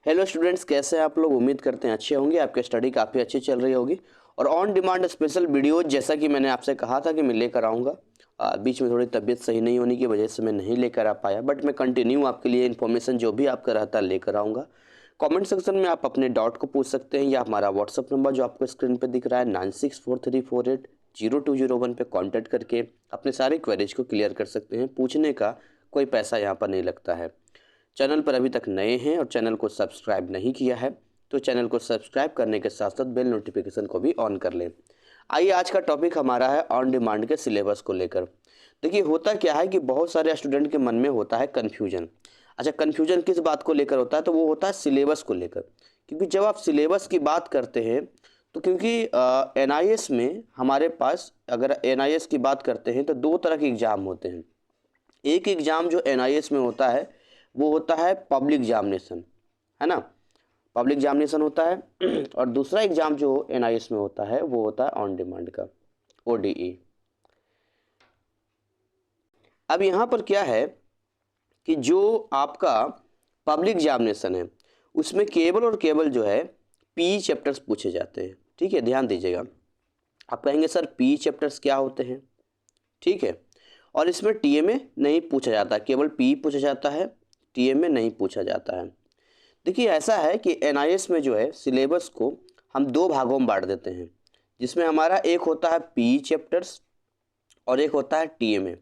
Hello students, कैसे हैं आप लोग। उम्मीद करते हैं अच्छे होंगे, आपकी स्टडी काफ़ी अच्छी चल रही होगी। और ऑन डिमांड स्पेशल वीडियो जैसा कि मैंने आपसे कहा था कि मैं लेकर आऊँगा। बीच में थोड़ी तबीयत सही नहीं होने की वजह से मैं नहीं लेकर आ पाया, बट मैं कंटिन्यू आपके लिए इन्फॉर्मेशन जो भी आपका रहता है लेकर आऊँगा। कमेंट सेक्शन में आप अपने डाउट को पूछ सकते हैं या हमारा व्हाट्सअप नंबर जो आपको स्क्रीन पर दिख रहा है 9643480201 पे कॉन्टैक्ट करके अपने सारे क्वेरीज को क्लियर कर सकते हैं। पूछने का कोई पैसा यहाँ पर नहीं लगता है। चैनल पर अभी तक नए हैं और चैनल को सब्सक्राइब नहीं किया है तो चैनल को सब्सक्राइब करने के साथ साथ बेल नोटिफिकेशन को भी ऑन कर लें। आइए, आज का टॉपिक हमारा है ऑन डिमांड के सिलेबस को लेकर। देखिए, होता क्या है कि बहुत सारे स्टूडेंट के मन में होता है कन्फ्यूजन। अच्छा, कन्फ्यूजन किस बात को लेकर होता है? तो वो होता है सिलेबस को लेकर। क्योंकि जब आप सिलेबस की बात करते हैं तो क्योंकि एनआईएस में हमारे पास, अगर एनआईएस की बात करते हैं तो दो तरह के एग्ज़ाम होते हैं। एक एग्ज़ाम जो एनआईएस में होता है वो होता है पब्लिक एग्जामिनेशन, है ना, पब्लिक एग्जामिनेशन होता है। और दूसरा एग्ज़ाम जो एनआईएस में होता है वो होता है ऑन डिमांड का, ओडीई। अब यहाँ पर क्या है कि जो आपका पब्लिक एग्जामिनेशन है उसमें केवल और केवल जो है पी चैप्टर्स पूछे जाते हैं। ठीक है, ध्यान दीजिएगा। आप कहेंगे सर पी चैप्टर्स क्या होते हैं? ठीक है, और इसमें टीएमए नहीं पूछा जाता, केवल पी पूछा जाता है, टीएमए नहीं पूछा जाता है। देखिए, ऐसा है कि एनआईएस में जो है सिलेबस को हम दो भागों में बांट देते हैं, जिसमें हमारा एक होता है पी चैप्टर्स और एक होता है टीएमए।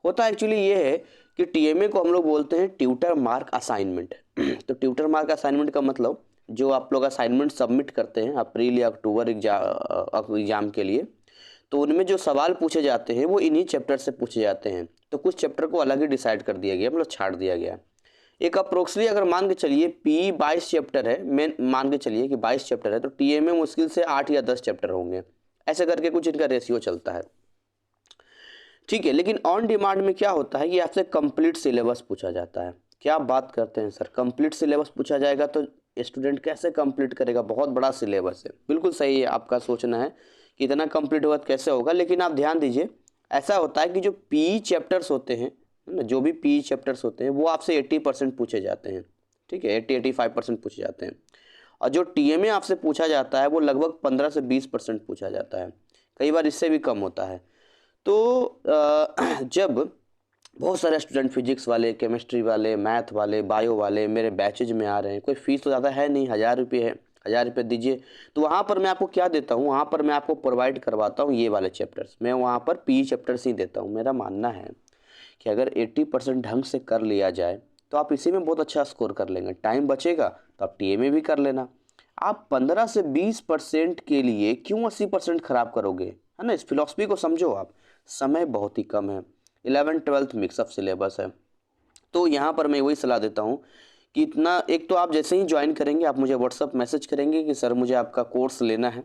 होता एक्चुअली ये है कि टीएमए को हम लोग बोलते हैं ट्यूटर मार्क असाइनमेंट। तो ट्यूटर मार्क असाइनमेंट का मतलब जो आप लोग असाइनमेंट सबमिट करते हैं अप्रैल या अक्टूबर एग्जाम के लिए, तो उनमें जो सवाल पूछे जाते हैं वो इन्हीं चैप्टर से पूछे जाते हैं। तो कुछ चैप्टर को अलग ही डिसाइड कर दिया गया, मतलब छाड़ दिया गया। एक अप्रोक्सली अगर मान के चलिए पी 22 चैप्टर है, मैं मान के चलिए कि 22 चैप्टर है, तो टीएमए मुश्किल से 8 या 10 चैप्टर होंगे। ऐसे करके कुछ इनका रेशियो चलता है। ठीक है, लेकिन ऑन डिमांड में क्या होता है कि आपसे कंप्लीट सिलेबस पूछा जाता है। क्या आप बात करते हैं सर, कंप्लीट सिलेबस पूछा जाएगा तो स्टूडेंट कैसे कंप्लीट करेगा? बहुत बड़ा सिलेबस है। बिल्कुल सही है, आपका सोचना है कि इतना कंप्लीट होगा तो कैसे होगा, लेकिन आप ध्यान दीजिए, ऐसा होता है कि जो पी चैप्टर्स होते हैं ना, जो भी पी चैप्टर्स होते हैं वो आपसे 80% पूछे जाते हैं। ठीक है, 80-85% पूछे जाते हैं। और जो टीएमए आपसे पूछा जाता है वो लगभग 15 से 20% पूछा जाता है, कई बार इससे भी कम होता है। तो जब बहुत सारे स्टूडेंट फिजिक्स वाले, केमिस्ट्री वाले, मैथ वाले, बायो वाले मेरे बैचेज में आ रहे हैं, कोई फीस तो ज़्यादा है नहीं, 1000 रुपये है, 1000 रुपये दीजिए। तो वहाँ पर मैं आपको क्या देता हूँ, वहाँ पर मैं आपको प्रोवाइड करवाता हूँ ये वाले चैप्टर्स। मैं वहाँ पर पी चैप्टर्स ही देता हूँ। मेरा मानना है कि अगर 80% ढंग से कर लिया जाए तो आप इसी में बहुत अच्छा स्कोर कर लेंगे। टाइम बचेगा तो आप टीएमए भी कर लेना। आप 15 से 20% के लिए क्यों 80% खराब करोगे, है ना? इस फिलॉसफी को समझो आप। समय बहुत ही कम है, 11th-12th मिक्सअप सिलेबस है। तो यहाँ पर मैं वही सलाह देता हूँ कि इतना, एक तो आप जैसे ही ज्वाइन करेंगे आप मुझे व्हाट्सअप मैसेज करेंगे कि सर मुझे आपका कोर्स लेना है,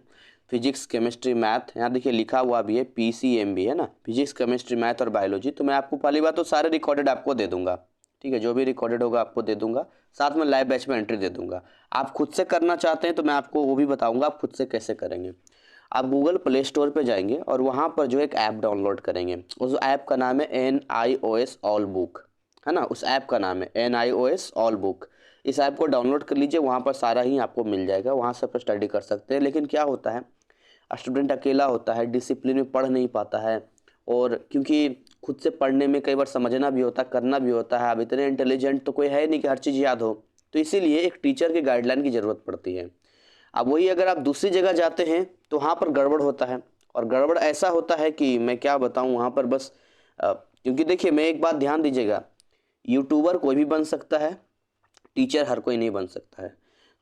फिजिक्स केमिस्ट्री मैथ। यहाँ देखिए लिखा हुआ भी है पीसीएमबी, है ना, फिजिक्स केमिस्ट्री मैथ और बायोलॉजी। तो मैं आपको पहली बात तो सारे रिकॉर्डेड आपको दे दूंगा। ठीक है, जो भी रिकॉर्डेड होगा आपको दे दूंगा, साथ में लाइव बैच में एंट्री दे दूंगा। आप खुद से करना चाहते हैं तो मैं आपको वो भी बताऊंगा आप खुद से कैसे करेंगे। आप गूगल प्ले स्टोर पे जाएंगे और वहाँ पर जो एक ऐप डाउनलोड करेंगे, उस ऐप का नाम है NIOS ऑल बुक, है ना। उस ऐप का नाम है NIOS ऑल बुक। इस ऐप को डाउनलोड कर लीजिए, वहाँ पर सारा ही आपको मिल जाएगा, वहाँ से आप स्टडी कर सकते हैं। लेकिन क्या होता है, स्टूडेंट अकेला होता है, डिसिप्लिन में पढ़ नहीं पाता है, और क्योंकि खुद से पढ़ने में कई बार समझना भी होता है, करना भी होता है। अब इतने इंटेलिजेंट तो कोई है नहीं कि हर चीज़ याद हो, तो इसीलिए एक टीचर की गाइडलाइन की ज़रूरत पड़ती है। अब वही अगर आप दूसरी जगह जाते हैं तो वहाँ पर गड़बड़ होता है, और गड़बड़ ऐसा होता है कि मैं क्या बताऊँ वहाँ पर बस क्योंकि देखिए, मैं एक बात ध्यान दीजिएगा, यूट्यूबर कोई भी बन सकता है, टीचर हर कोई नहीं बन सकता है।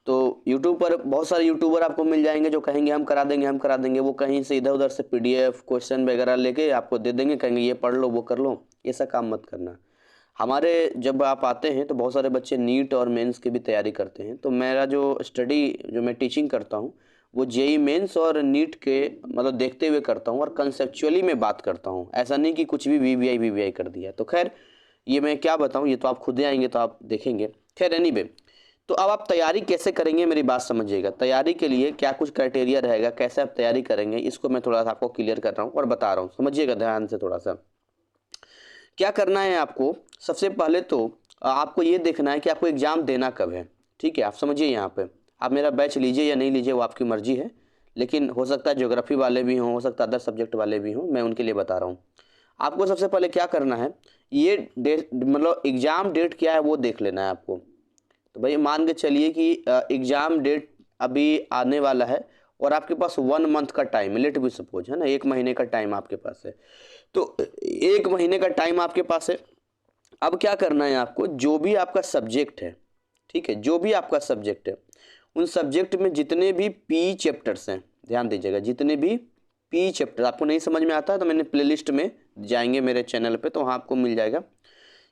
तो यूट्यूब पर बहुत सारे यूट्यूबर आपको मिल जाएंगे जो कहेंगे हम करा देंगे, हम करा देंगे। वो कहीं से इधर उधर से पीडीएफ क्वेश्चन वगैरह लेके आपको दे देंगे, कहेंगे ये पढ़ लो वो कर लो। ऐसा काम मत करना। हमारे जब आप आते हैं तो बहुत सारे बच्चे नीट और मेंस की भी तैयारी करते हैं। तो मेरा जो स्टडी, जो मैं टीचिंग करता हूँ, वो जेई मेंस और नीट के मतलब देखते हुए करता हूँ, और कंसेप्चुअली मैं बात करता हूँ। ऐसा नहीं कि कुछ भी वीवीआई कर दिया। तो खैर, ये मैं क्या बताऊँ, ये तो आप खुद ही आएंगे तो आप देखेंगे। खैर एनीवे, तो अब आप तैयारी कैसे करेंगे मेरी बात समझिएगा। तैयारी के लिए क्या कुछ क्राइटेरिया रहेगा, कैसे आप तैयारी करेंगे, इसको मैं थोड़ा सा आपको क्लियर कर रहा हूँ और बता रहा हूँ, समझिएगा ध्यान से थोड़ा सा। क्या करना है आपको, सबसे पहले तो आपको ये देखना है कि आपको एग्ज़ाम देना कब है। ठीक है, आप समझिए यहाँ पे। आप मेरा बैच लीजिए या नहीं लीजिए वो आपकी मर्जी है, लेकिन हो सकता है ज्योग्राफी वाले भी हों, हो सकता है अदर सब्जेक्ट वाले भी हों, मैं उनके लिए बता रहा हूँ। आपको सबसे पहले क्या करना है, ये डेट मतलब एग्ज़ाम डेट क्या है वो देख लेना है आपको। तो भाई मान के चलिए कि एग्ज़ाम डेट अभी आने वाला है और आपके पास 1 मंथ का टाइम है, लेट बी सपोज, है ना, 1 महीने का टाइम आपके पास है। तो 1 महीने का टाइम आपके पास है। अब क्या करना है आपको, जो भी आपका सब्जेक्ट है, ठीक है, जो भी आपका सब्जेक्ट है, उन सब्जेक्ट में जितने भी पी चैप्टर्स हैं, ध्यान दीजिएगा, जितने भी पी चैप्टर आपको नहीं समझ में आता है तो मैंने प्लेलिस्ट में जाएंगे मेरे चैनल पे, तो वहाँ आपको मिल जाएगा।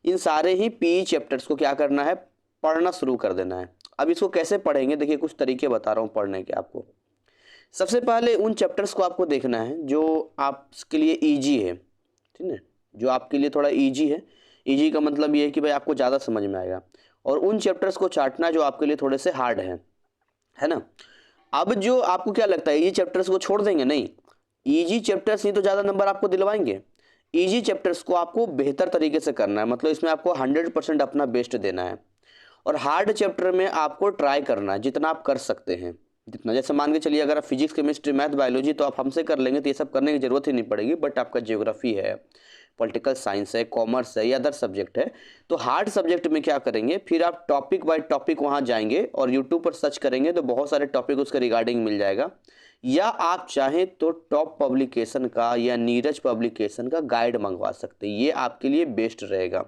इन सारे ही पी चैप्टर्स को क्या करना है, पढ़ना शुरू कर देना है। अब इसको कैसे पढ़ेंगे, देखिए कुछ तरीके बता रहा हूँ पढ़ने के आपको। सबसे पहले उन चैप्टर्स को आपको देखना है जो आपके लिए ईजी है, ठीक है, जो आपके लिए थोड़ा ईजी है। ईजी का मतलब ये है कि भाई आपको ज़्यादा समझ में आएगा, और उन चैप्टर्स को चाटना जो आपके लिए थोड़े से हार्ड है ना। अब जो आपको क्या लगता है, ये चैप्टर्स को छोड़ देंगे, नहीं, इजी चैप्टर्स ही तो ज़्यादा नंबर आपको दिलवाएंगे। इजी चैप्टर्स को आपको बेहतर तरीके से करना है, मतलब इसमें आपको 100% अपना बेस्ट देना है। और हार्ड चैप्टर में आपको ट्राई करना है जितना आप कर सकते हैं, जितना, जैसे मान के चलिए अगर आप फिजिक्स केमिस्ट्री मैथ बायोलॉजी तो आप हमसे कर लेंगे तो ये सब करने की जरूरत ही नहीं पड़ेगी। बट आपका ज्योग्राफी है, पॉलिटिकल साइंस है, कॉमर्स है या अदर सब्जेक्ट है, तो हार्ड सब्जेक्ट में क्या करेंगे, फिर आप टॉपिक बाय टॉपिक वहाँ जाएंगे और यूट्यूब पर सर्च करेंगे तो बहुत सारे टॉपिक उसके रिगार्डिंग मिल जाएगा। या आप चाहें तो टॉप पब्लिकेशन का या नीरज पब्लिकेशन का गाइड मंगवा सकते हैं, ये आपके लिए बेस्ट रहेगा।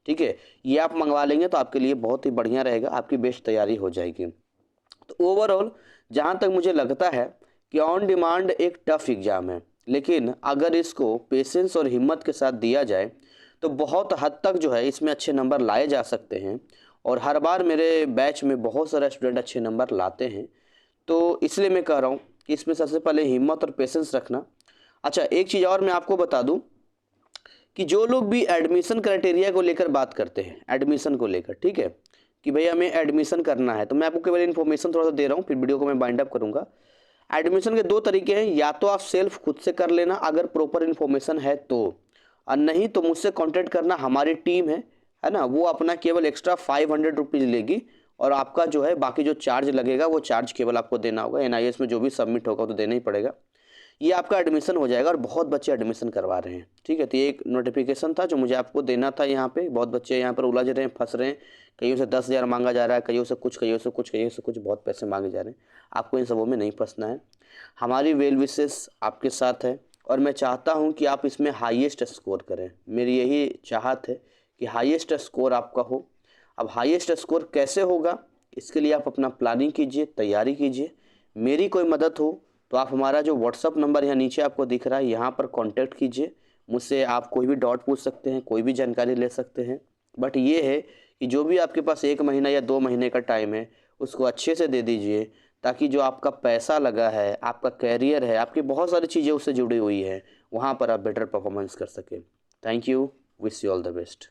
ठीक है, ये आप मंगवा लेंगे तो आपके लिए बहुत ही बढ़िया रहेगा, आपकी बेस्ट तैयारी हो जाएगी। तो ओवरऑल जहाँ तक मुझे लगता है कि ऑन डिमांड एक टफ एग्ज़ाम है, लेकिन अगर इसको पेशेंस और हिम्मत के साथ दिया जाए तो बहुत हद तक जो है इसमें अच्छे नंबर लाए जा सकते हैं। और हर बार मेरे बैच में बहुत सारे स्टूडेंट अच्छे नंबर लाते हैं, तो इसलिए मैं कह रहा हूँ कि इसमें सबसे पहले हिम्मत और पेशेंस रखना। अच्छा, एक चीज़ और मैं आपको बता दूँ कि जो लोग भी एडमिशन क्राइटेरिया को लेकर बात करते हैं, एडमिशन को लेकर, ठीक है, कि भाई हमें एडमिशन करना है, तो मैं आपको केवल इन्फॉर्मेशन थोड़ा सा दे रहा हूँ, फिर वीडियो को मैं बाइंड अप करूँगा। एडमिशन के 2 तरीके हैं, या तो आप सेल्फ खुद से कर लेना अगर प्रॉपर इन्फॉर्मेशन है तो, और नहीं तो मुझसे कॉन्टैक्ट करना, हमारी टीम है ना, वो अपना केवल एक्स्ट्रा 500 रुपीज़ लेगी और आपका जो है बाकी जो चार्ज लगेगा वो चार्ज केवल आपको देना होगा। NIS में जो भी सबमिट होगा तो देना ही पड़ेगा। ये आपका एडमिशन हो जाएगा और बहुत बच्चे एडमिशन करवा रहे हैं, ठीक है। तो ये एक नोटिफिकेशन था जो मुझे आपको देना था। यहाँ पे बहुत बच्चे यहाँ पर उलझ रहे हैं, फंस रहे हैं, कईयों से 10,000 मांगा जा रहा है, कईयों से कुछ, कईयों से कुछ, कईयों से कुछ, बहुत पैसे मांगे जा रहे हैं। आपको इन सबों में नहीं फंसना है, हमारी वेल विशेस आपके साथ है और मैं चाहता हूँ कि आप इसमें हाईएस्ट स्कोर करें। मेरी यही चाहत है कि हाईएस्ट स्कोर आपका हो। अब हाईएस्ट स्कोर कैसे होगा, इसके लिए आप अपना प्लानिंग कीजिए, तैयारी कीजिए। मेरी कोई मदद हो तो आप हमारा जो व्हाट्सअप नंबर यहाँ नीचे आपको दिख रहा है, यहाँ पर कांटेक्ट कीजिए। मुझसे आप कोई भी डाउट पूछ सकते हैं, कोई भी जानकारी ले सकते हैं। बट ये है कि जो भी आपके पास 1 महीना या 2 महीने का टाइम है उसको अच्छे से दे दीजिए, ताकि जो आपका पैसा लगा है, आपका कैरियर है, आपकी बहुत सारी चीज़ें उससे जुड़ी हुई है, वहाँ पर आप बेटर परफॉर्मेंस कर सकें। Thank you, wish you all the best.